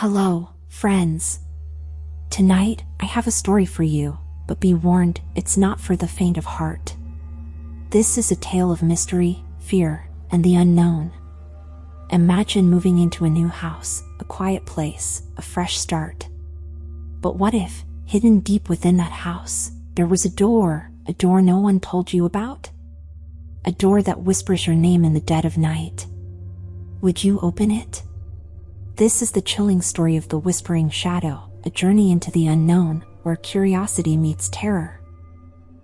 Hello, friends. Tonight, I have a story for you, but be warned, it's not for the faint of heart. This is a tale of mystery, fear, and the unknown. Imagine moving into a new house, a quiet place, a fresh start. But what if, hidden deep within that house, there was a door no one told you about? A door that whispers your name in the dead of night. Would you open it? This is the chilling story of the Whispering Shadow, a journey into the unknown, where curiosity meets terror.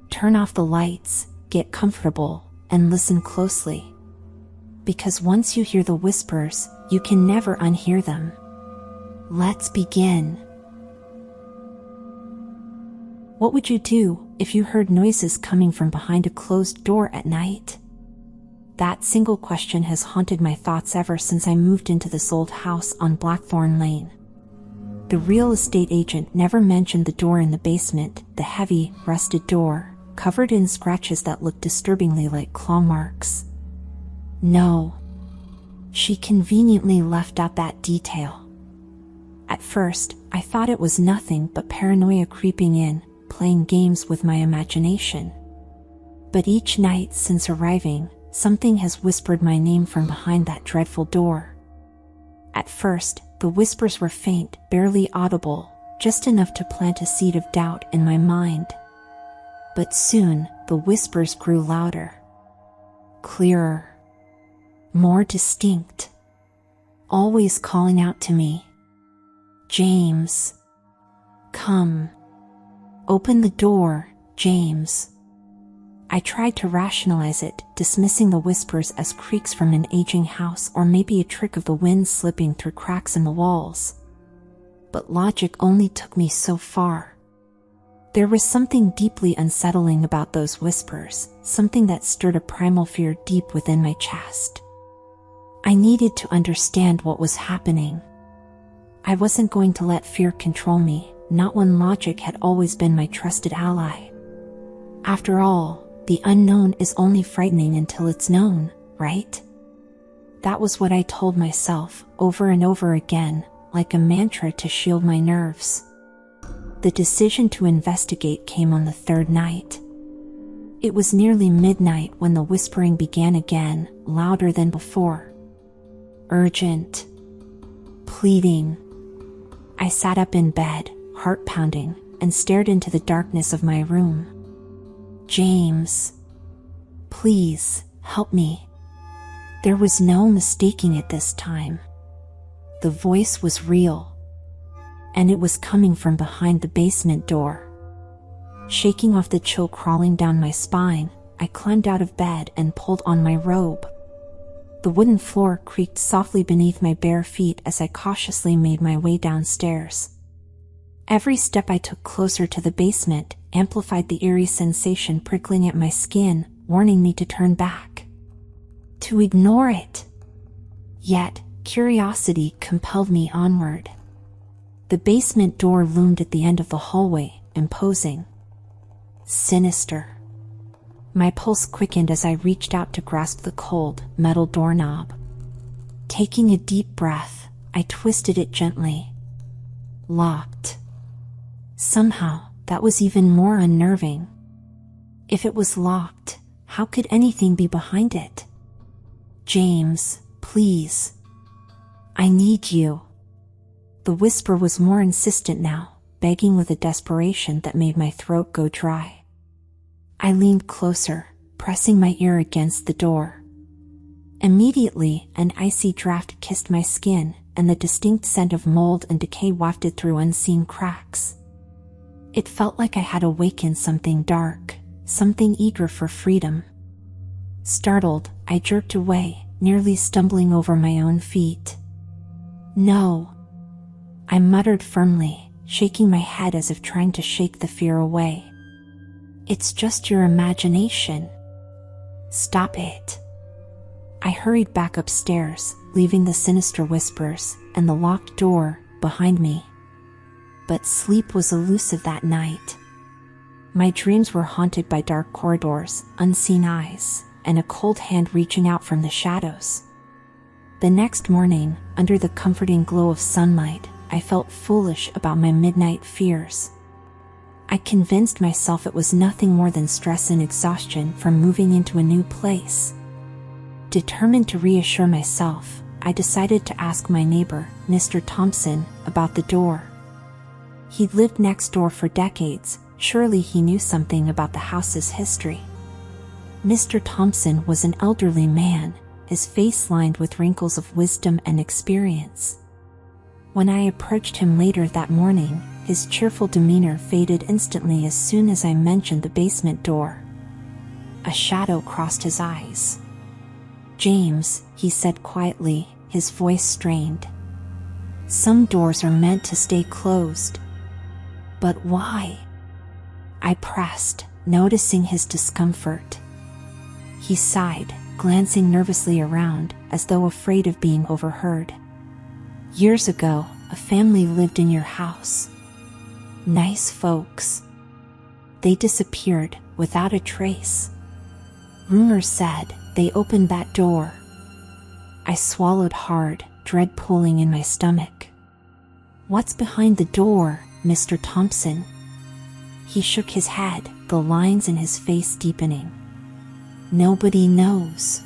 Turn off the lights, get comfortable, and listen closely. Because once you hear the whispers, you can never unhear them. Let's begin. What would you do if you heard noises coming from behind a closed door at night? That single question has haunted my thoughts ever since I moved into this old house on Blackthorn Lane. The real estate agent never mentioned the door in the basement, the heavy, rusted door, covered in scratches that looked disturbingly like claw marks. No. She conveniently left out that detail. At first, I thought it was nothing but paranoia creeping in, playing games with my imagination. But each night since arriving, something has whispered my name from behind that dreadful door. At first, the whispers were faint, barely audible, just enough to plant a seed of doubt in my mind. But soon, the whispers grew louder, clearer, more distinct, always calling out to me. James. Come. Open the door, James. I tried to rationalize it, dismissing the whispers as creaks from an aging house or maybe a trick of the wind slipping through cracks in the walls. But logic only took me so far. There was something deeply unsettling about those whispers, something that stirred a primal fear deep within my chest. I needed to understand what was happening. I wasn't going to let fear control me, not when logic had always been my trusted ally. After all, the unknown is only frightening until it's known, right? That was what I told myself, over and over again, like a mantra to shield my nerves. The decision to investigate came on the third night. It was nearly midnight when the whispering began again, louder than before. Urgent. Pleading. I sat up in bed, heart pounding, and stared into the darkness of my room. James. Please, help me. There was no mistaking it this time. The voice was real. And it was coming from behind the basement door. Shaking off the chill crawling down my spine, I climbed out of bed and pulled on my robe. The wooden floor creaked softly beneath my bare feet as I cautiously made my way downstairs. Every step I took closer to the basement amplified the eerie sensation prickling at my skin, warning me to turn back, to ignore it. Yet, curiosity compelled me onward. The basement door loomed at the end of the hallway, imposing, sinister. My pulse quickened as I reached out to grasp the cold, metal doorknob. Taking a deep breath, I twisted it gently. Locked. Somehow, that was even more unnerving. If it was locked, how could anything be behind it? James, please. I need you. The whisper was more insistent now, begging with a desperation that made my throat go dry. I leaned closer, pressing my ear against the door. Immediately, an icy draft kissed my skin, and the distinct scent of mold and decay wafted through unseen cracks. It felt like I had awakened something dark, something eager for freedom. Startled, I jerked away, nearly stumbling over my own feet. No. I muttered firmly, shaking my head as if trying to shake the fear away. It's just your imagination. Stop it. I hurried back upstairs, leaving the sinister whispers and the locked door behind me. But sleep was elusive that night. My dreams were haunted by dark corridors, unseen eyes, and a cold hand reaching out from the shadows. The next morning, under the comforting glow of sunlight, I felt foolish about my midnight fears. I convinced myself it was nothing more than stress and exhaustion from moving into a new place. Determined to reassure myself, I decided to ask my neighbor, Mr. Thompson, about the door. He'd lived next door for decades. Surely he knew something about the house's history. Mr. Thompson was an elderly man, his face lined with wrinkles of wisdom and experience. When I approached him later that morning, his cheerful demeanor faded instantly as soon as I mentioned the basement door. A shadow crossed his eyes. "James," he said quietly, his voice strained. "Some doors are meant to stay closed." "But why?" I pressed, noticing his discomfort. He sighed, glancing nervously around, as though afraid of being overheard. "Years ago, a family lived in your house. Nice folks. They disappeared without a trace. Rumor said they opened that door." I swallowed hard, dread pulling in my stomach. "What's behind the door, Mr. Thompson?" He shook his head, the lines in his face deepening. "Nobody knows.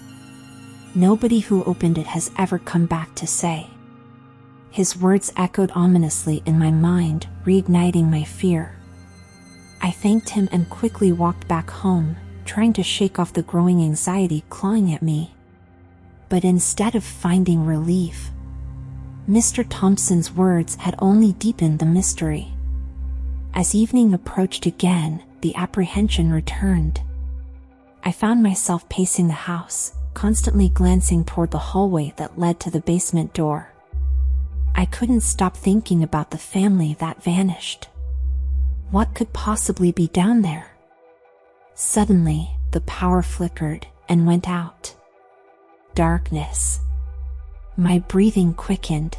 Nobody who opened it has ever come back to say." His words echoed ominously in my mind, reigniting my fear. I thanked him and quickly walked back home, trying to shake off the growing anxiety clawing at me. But instead of finding relief, Mr. Thompson's words had only deepened the mystery. As evening approached again, the apprehension returned. I found myself pacing the house, constantly glancing toward the hallway that led to the basement door. I couldn't stop thinking about the family that vanished. What could possibly be down there? Suddenly, the power flickered and went out. Darkness. My breathing quickened.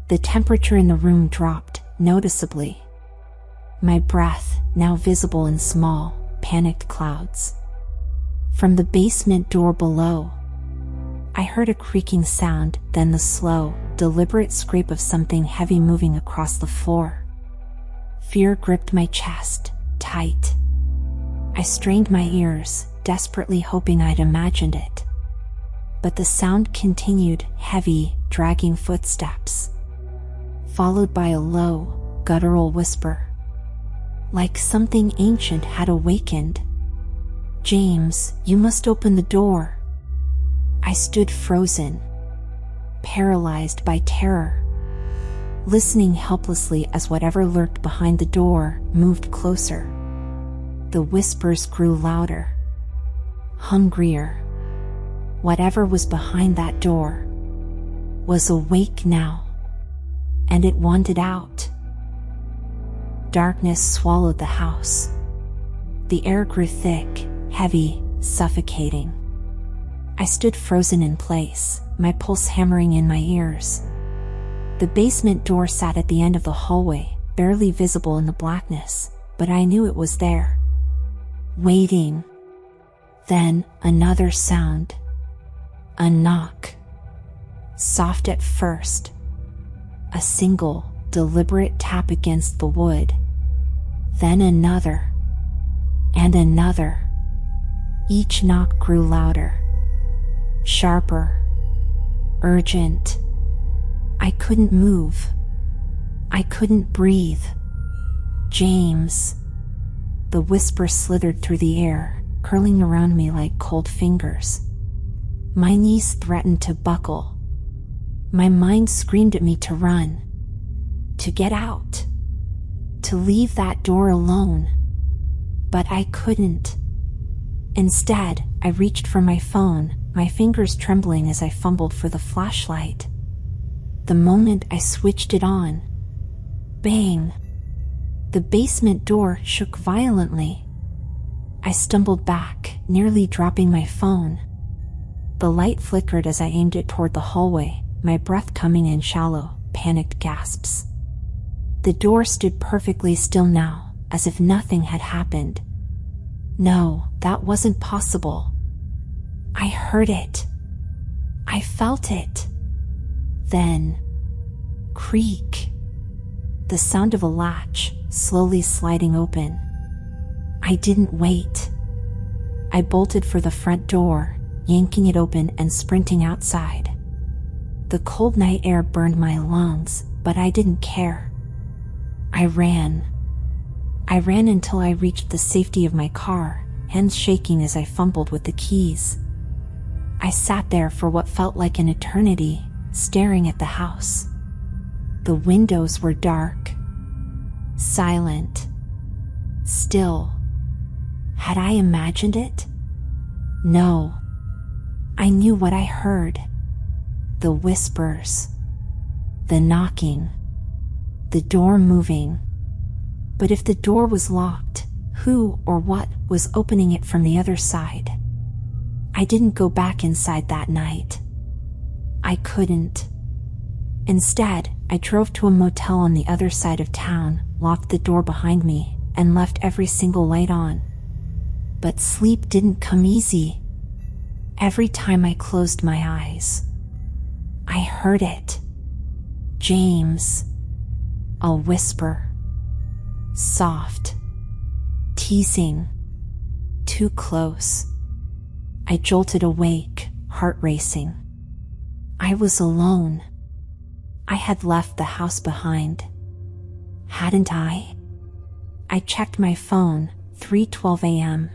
The temperature in the room dropped noticeably. My breath, now visible in small, panicked clouds. From the basement door below, I heard a creaking sound, then the slow, deliberate scrape of something heavy moving across the floor. Fear gripped my chest, tight. I strained my ears, desperately hoping I'd imagined it. But the sound continued, heavy, dragging footsteps, followed by a low, guttural whisper. Like something ancient had awakened. "James, you must open the door." I stood frozen, paralyzed by terror, listening helplessly as whatever lurked behind the door moved closer. The whispers grew louder, hungrier. Whatever was behind that door was awake now, and it wanted out. Darkness swallowed the house. The air grew thick, heavy, suffocating. I stood frozen in place, my pulse hammering in my ears. The basement door sat at the end of the hallway, barely visible in the blackness, but I knew it was there, waiting. Then, another sound. A knock. Soft at first. A single, deliberate tap against the wood. Then another. And another. Each knock grew louder. Sharper. Urgent. I couldn't move. I couldn't breathe. "James." The whisper slithered through the air, curling around me like cold fingers. My knees threatened to buckle. My mind screamed at me to run. To get out. To leave that door alone. But I couldn't. Instead, I reached for my phone, my fingers trembling as I fumbled for the flashlight. The moment I switched it on, bang! The basement door shook violently. I stumbled back, nearly dropping my phone. The light flickered as I aimed it toward the hallway, my breath coming in shallow, panicked gasps. The door stood perfectly still now, as if nothing had happened. No, that wasn't possible. I heard it. I felt it. Then, creak. The sound of a latch slowly sliding open. I didn't wait. I bolted for the front door, yanking it open and sprinting outside. The cold night air burned my lungs, but I didn't care. I ran. I ran until I reached the safety of my car, hands shaking as I fumbled with the keys. I sat there for what felt like an eternity, staring at the house. The windows were dark, silent, still. Had I imagined it? No. I knew what I heard. The whispers, the knocking, the door moving. But if the door was locked, who or what was opening it from the other side? I didn't go back inside that night. I couldn't. Instead, I drove to a motel on the other side of town, locked the door behind me, and left every single light on. But sleep didn't come easy. Every time I closed my eyes, I heard it. James. A whisper. Soft. Teasing. Too close. I jolted awake, heart racing. I was alone. I had left the house behind. Hadn't I? I checked my phone, 3:12 a.m.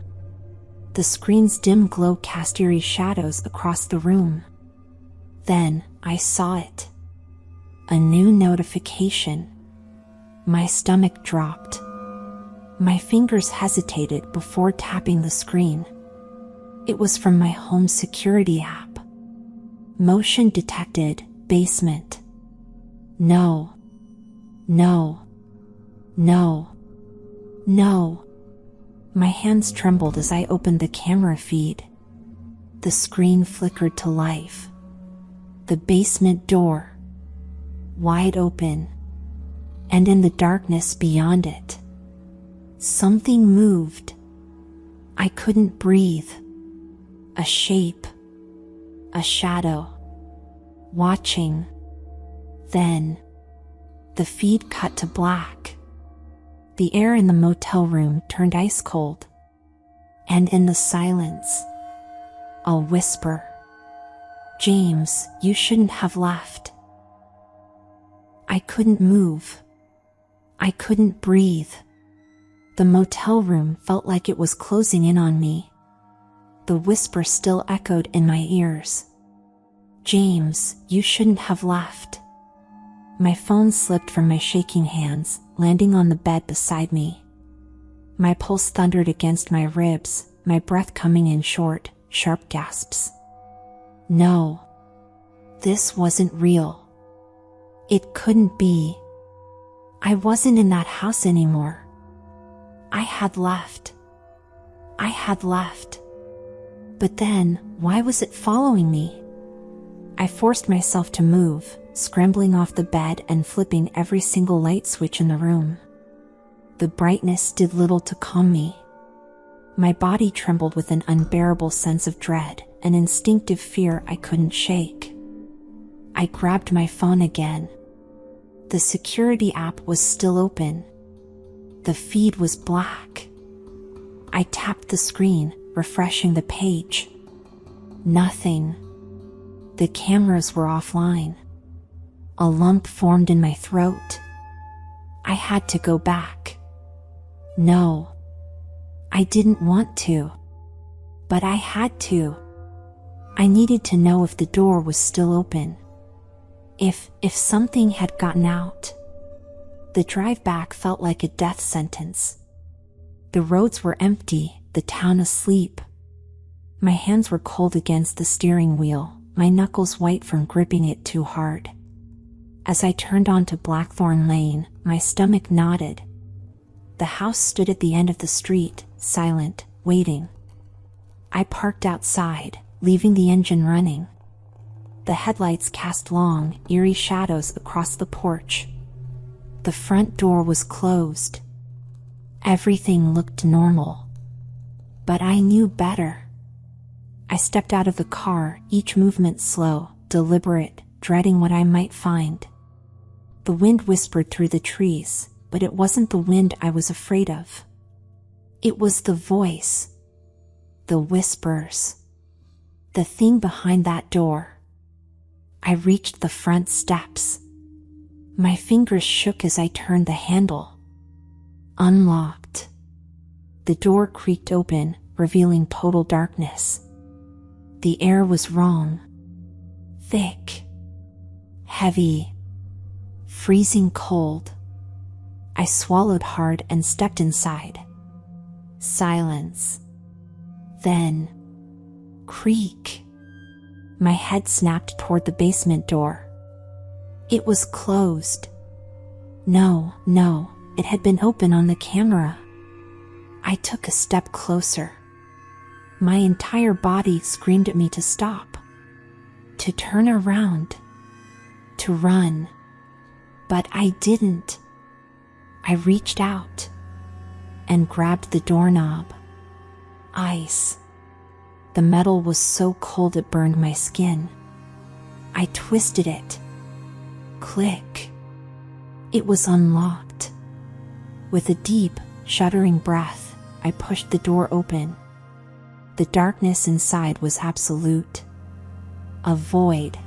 The screen's dim glow cast eerie shadows across the room. Then I saw it. A new notification. My stomach dropped. My fingers hesitated before tapping the screen. It was from my home security app. Motion detected, basement. No. No. No. No. My hands trembled as I opened the camera feed. The screen flickered to life. The basement door, wide open, and in the darkness beyond it, something moved. I couldn't breathe. A shape, a shadow, watching. Then, the feed cut to black. The air in the motel room turned ice cold. And in the silence, a whisper. James, you shouldn't have left. I couldn't move. I couldn't breathe. The motel room felt like it was closing in on me. The whisper still echoed in my ears. James, you shouldn't have left. My phone slipped from my shaking hands, landing on the bed beside me. My pulse thundered against my ribs, my breath coming in short, sharp gasps. No. This wasn't real. It couldn't be. I wasn't in that house anymore. I had left. I had left. But then, why was it following me? I forced myself to move, scrambling off the bed and flipping every single light switch in the room. The brightness did little to calm me. My body trembled with an unbearable sense of dread, an instinctive fear I couldn't shake. I grabbed my phone again. The security app was still open. The feed was black. I tapped the screen, refreshing the page. Nothing. The cameras were offline. A lump formed in my throat. I had to go back. No. I didn't want to. But I had to. I needed to know if the door was still open. If something had gotten out. The drive back felt like a death sentence. The roads were empty, the town asleep. My hands were cold against the steering wheel, my knuckles white from gripping it too hard. As I turned onto Blackthorn Lane, my stomach knotted. The house stood at the end of the street, silent, waiting. I parked outside, leaving the engine running. The headlights cast long, eerie shadows across the porch. The front door was closed. Everything looked normal. But I knew better. I stepped out of the car, each movement slow, deliberate, dreading what I might find. The wind whispered through the trees, but it wasn't the wind I was afraid of. It was the voice. The whispers. The thing behind that door. I reached the front steps. My fingers shook as I turned the handle. Unlocked. The door creaked open, revealing total darkness. The air was wrong. Thick. Heavy. Freezing cold. I swallowed hard and stepped inside. Silence. Then, creak. My head snapped toward the basement door. It was closed. No, it had been open on the camera. I took a step closer. My entire body screamed at me to stop, to turn around, to run. But I didn't. I reached out and grabbed the doorknob. Ice. The metal was so cold it burned my skin. I twisted it. Click. It was unlocked. With a deep, shuddering breath, I pushed the door open. The darkness inside was absolute. A void.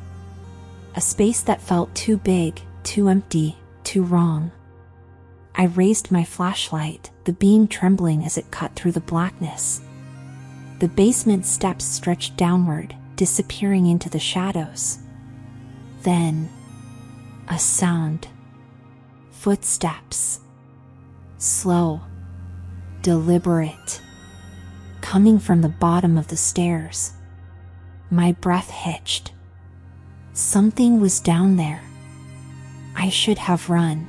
A space that felt too big, too empty, too wrong. I raised my flashlight, the beam trembling as it cut through the blackness. The basement steps stretched downward, disappearing into the shadows. Then, a sound. Footsteps. Slow. Deliberate. Coming from the bottom of the stairs. My breath hitched. Something was down there. I should have run.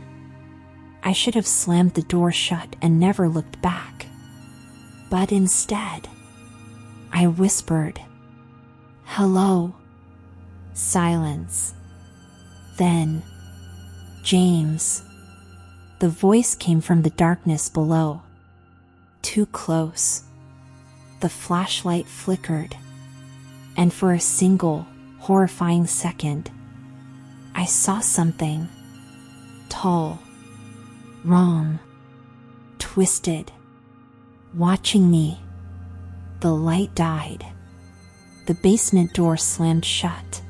I should have slammed the door shut and never looked back. But instead, I whispered, "Hello." Silence. Then, "James." The voice came from the darkness below. Too close. The flashlight flickered. And for a single, horrifying second, I saw something. Tall. Wrong. Twisted. Watching me. The light died. The basement door slammed shut.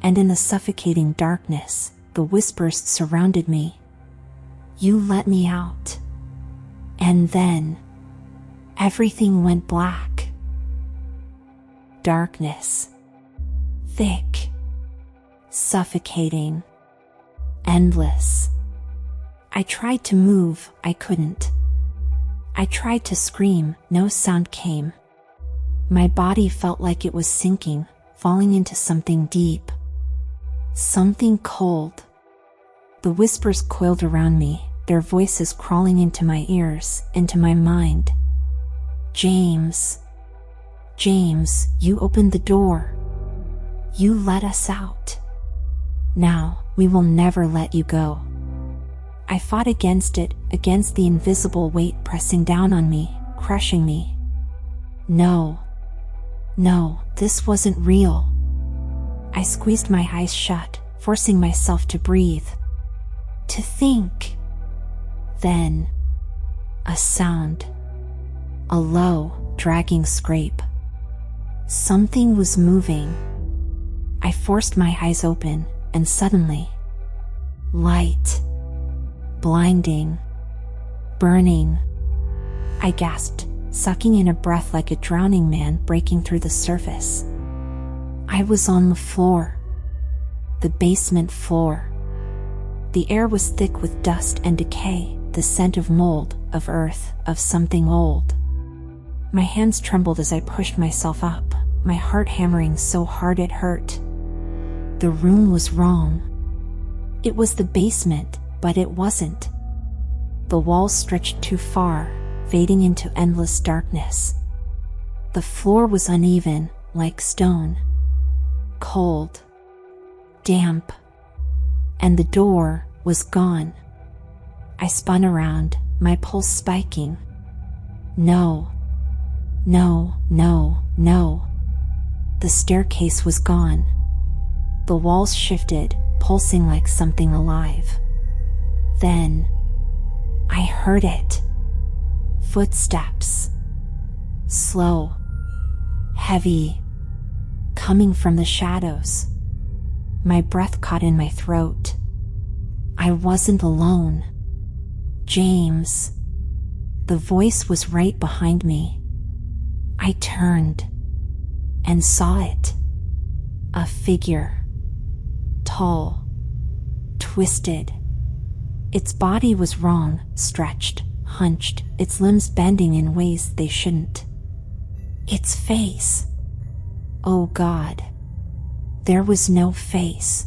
And in the suffocating darkness, the whispers surrounded me. "You let me out." And then, everything went black. Darkness. Thick. Suffocating. Endless. I tried to move, I couldn't. I tried to scream, no sound came. My body felt like it was sinking, falling into something deep. Something cold. The whispers coiled around me, their voices crawling into my ears, into my mind. "James. James, you opened the door. You let us out. Now, we will never let you go." I fought against it, against the invisible weight pressing down on me, crushing me. No, this wasn't real. I squeezed my eyes shut, forcing myself to breathe, to think. Then, a sound. A low, dragging scrape. Something was moving. I forced my eyes open, and suddenly, light. Blinding. Burning. I gasped, sucking in a breath like a drowning man breaking through the surface. I was on the floor. The basement floor. The air was thick with dust and decay, the scent of mold, of earth, of something old. My hands trembled as I pushed myself up, my heart hammering so hard it hurt. The room was wrong. It was the basement, but it wasn't. The walls stretched too far, fading into endless darkness. The floor was uneven, like stone. Cold. Damp. And the door was gone. I spun around, my pulse spiking. No. The staircase was gone. The walls shifted, pulsing like something alive. Then, I heard it. Footsteps. Slow. Heavy. Coming from the shadows. My breath caught in my throat. I wasn't alone. James. The voice was right behind me. I turned and saw it. A figure. Tall. Twisted. Its body was wrong, stretched, hunched, its limbs bending in ways they shouldn't. Its face. Oh God. There was no face.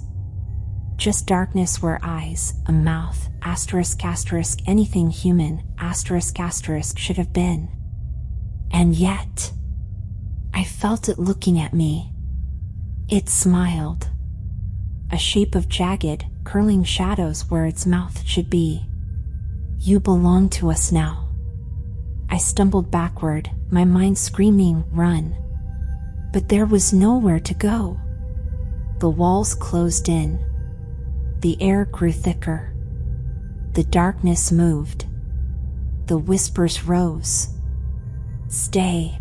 Just darkness where eyes, a mouth, asterisk, anything human, asterisk, should have been. And yet, I felt it looking at me. It smiled. A shape of jagged, curling shadows where its mouth should be. You belong to us now. I stumbled backward, my mind screaming, run. But there was nowhere to go. The walls closed in. The air grew thicker. The darkness moved. The whispers rose. Stay.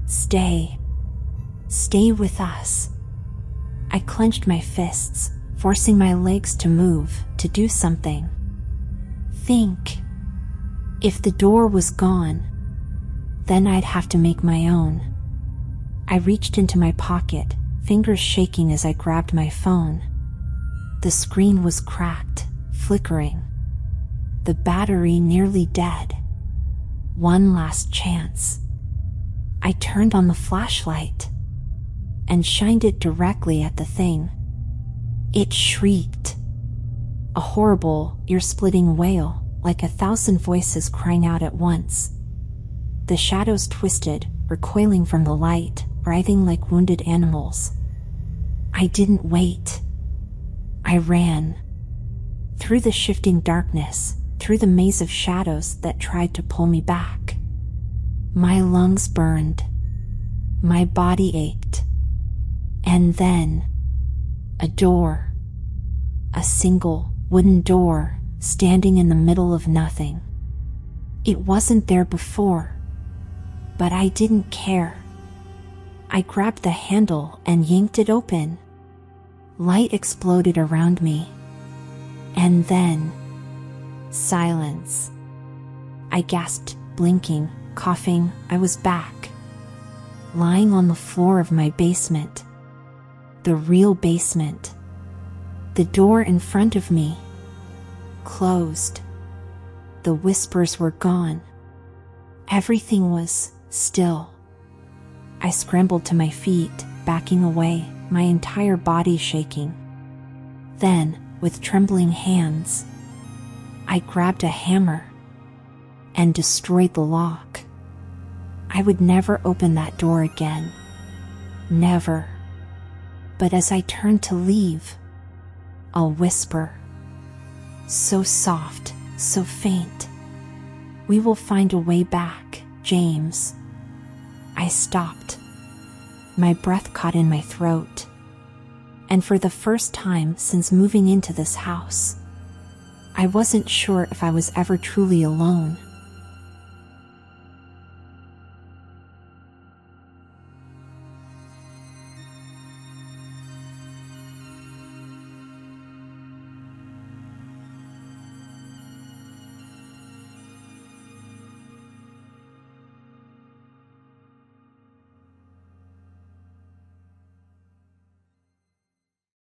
Stay. Stay with us. I clenched my fists, forcing my legs to move, to do something. Think. If the door was gone, then I'd have to make my own. I reached into my pocket, fingers shaking as I grabbed my phone. The screen was cracked, flickering. The battery nearly dead. One last chance. I turned on the flashlight and shined it directly at the thing. It shrieked. A horrible, ear-splitting wail, like 1,000 voices crying out at once. The shadows twisted, recoiling from the light, writhing like wounded animals. I didn't wait. I ran. Through the shifting darkness, through the maze of shadows that tried to pull me back. My lungs burned. My body ached. And then, a door. A single, wooden door, standing in the middle of nothing. It wasn't there before, but I didn't care. I grabbed the handle and yanked it open. Light exploded around me. And then, silence. I gasped, blinking, coughing. I was back. Lying on the floor of my basement. The real basement. The door in front of me. Closed. The whispers were gone. Everything was still. I scrambled to my feet, backing away, my entire body shaking. Then, with trembling hands, I grabbed a hammer and destroyed the lock. I would never open that door again. Never. But as I turned to leave, a whisper, so soft, so faint. We will find a way back, James. I stopped. My breath caught in my throat. And for the first time since moving into this house, I wasn't sure if I was ever truly alone.